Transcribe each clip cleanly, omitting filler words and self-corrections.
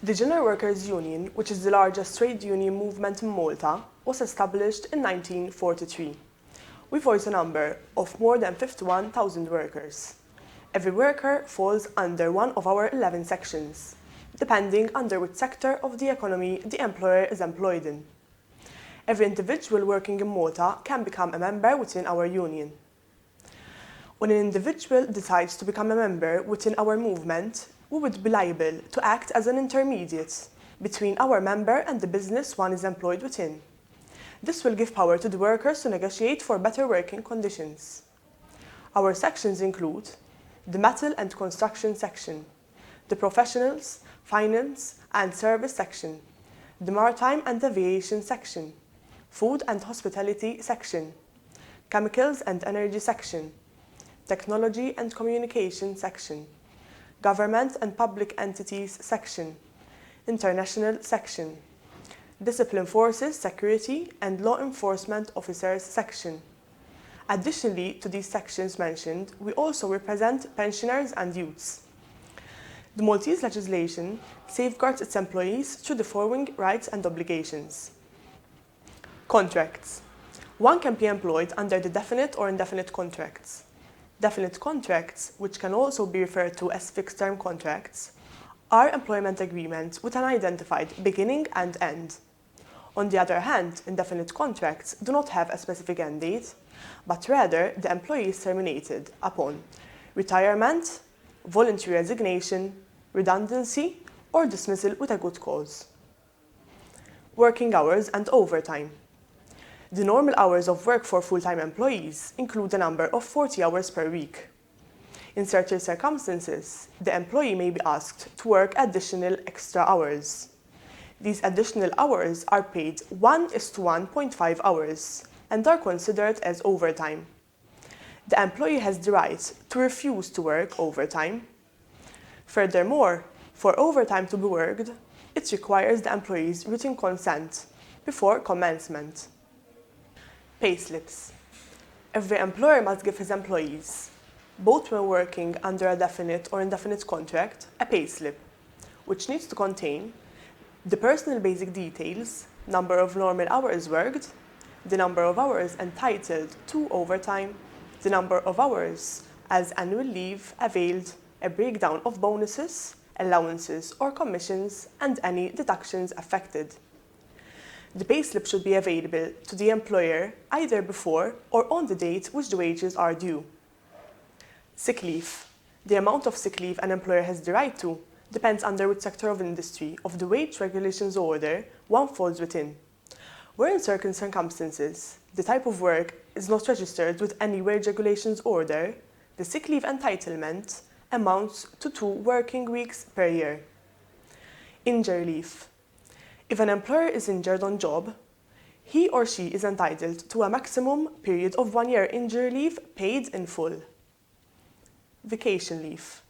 The General Workers' Union, which is the largest trade union movement in Malta, was established in 1943. We voice a number of more than 51,000 workers. Every worker falls under one of our 11 sections, depending under which sector of the economy the employer is employed in. Every individual working in Malta can become a member within our union. When an individual decides to become a member within our movement, we would be liable to act as an intermediate between our member and the business one is employed within. This will give power to the workers to negotiate for better working conditions. Our sections include the Metal and Construction section, the Professionals, Finance and Service section, the Maritime and Aviation section, Food and Hospitality section, Chemicals and Energy section, Technology and Communication section, Government and Public Entities section, International section, Discipline Forces, Security and Law Enforcement Officers section. Additionally to these sections mentioned, we also represent pensioners and youths. The Maltese legislation safeguards its employees through the following rights and obligations. Contracts. One can be employed under the definite or indefinite contracts. Definite contracts, which can also be referred to as fixed-term contracts, are employment agreements with an identified beginning and end. On the other hand, indefinite contracts do not have a specific end date, but rather the employee is terminated upon retirement, voluntary resignation, redundancy, or dismissal with a good cause. Working hours and overtime. The normal hours of work for full-time employees include a number of 40 hours per week. In certain circumstances, the employee may be asked to work additional extra hours. These additional hours are paid 1:1.5 hours and are considered as overtime. The employee has the right to refuse to work overtime. Furthermore, for overtime to be worked, it requires the employee's written consent before commencement. Payslips. Every employer must give his employees, both when working under a definite or indefinite contract, a payslip, which needs to contain the personal basic details, number of normal hours worked, the number of hours entitled to overtime, the number of hours as annual leave availed, a breakdown of bonuses, allowances or commissions, and any deductions affected. The payslip should be available to the employer either before or on the date which the wages are due. Sick leave. The amount of sick leave an employer has the right to depends under which sector of industry of the wage regulations order one falls within. Where in certain circumstances the type of work is not registered with any wage regulations order, the sick leave entitlement amounts to 2 working weeks per year. Injury leave. If an employer is injured on job, he or she is entitled to a maximum period of 1 year injury leave paid in full. Vacation leave.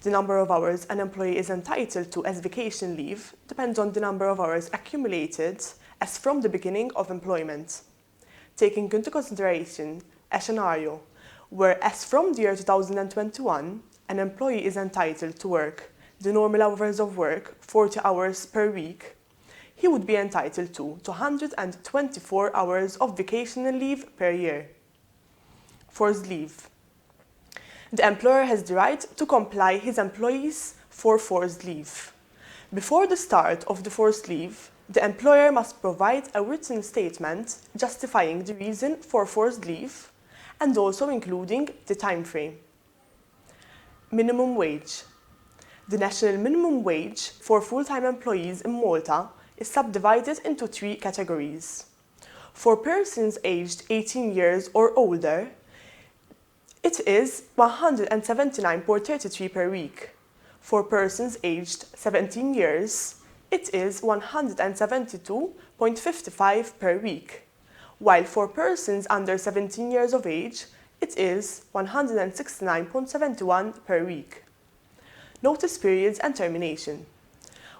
The number of hours an employee is entitled to as vacation leave depends on the number of hours accumulated as from the beginning of employment, taking into consideration a scenario where, as from the year 2021, an employee is entitled to work the normal hours of work, 40 hours per week, he would be entitled to 224 hours of vacational leave per year. Forced leave. The employer has the right to comply his employees for forced leave. Before the start of the forced leave, the employer must provide a written statement justifying the reason for forced leave and also including the time frame. Minimum wage. The national minimum wage for full-time employees in Malta is subdivided into 3 categories. For persons aged 18 years or older, it is 179.33 per week. For persons aged 17 years, it is 172.55 per week, while for persons under 17 years of age, it is 169.71 per week. Notice periods and termination.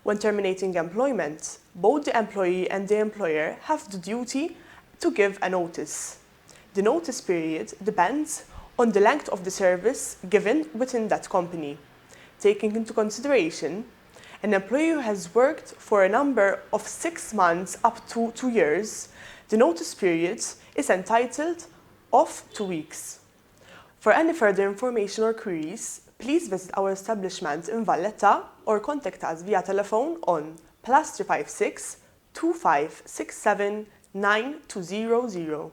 When terminating employment, both the employee and the employer have the duty to give a notice. The notice period depends on the length of the service given within that company, taking into consideration An employee who has worked for a number of 6 months up to 2 years, the notice period is entitled of 2 weeks. For any further information or queries, please visit our establishment in Valletta or contact us via telephone on +356 2567 9200.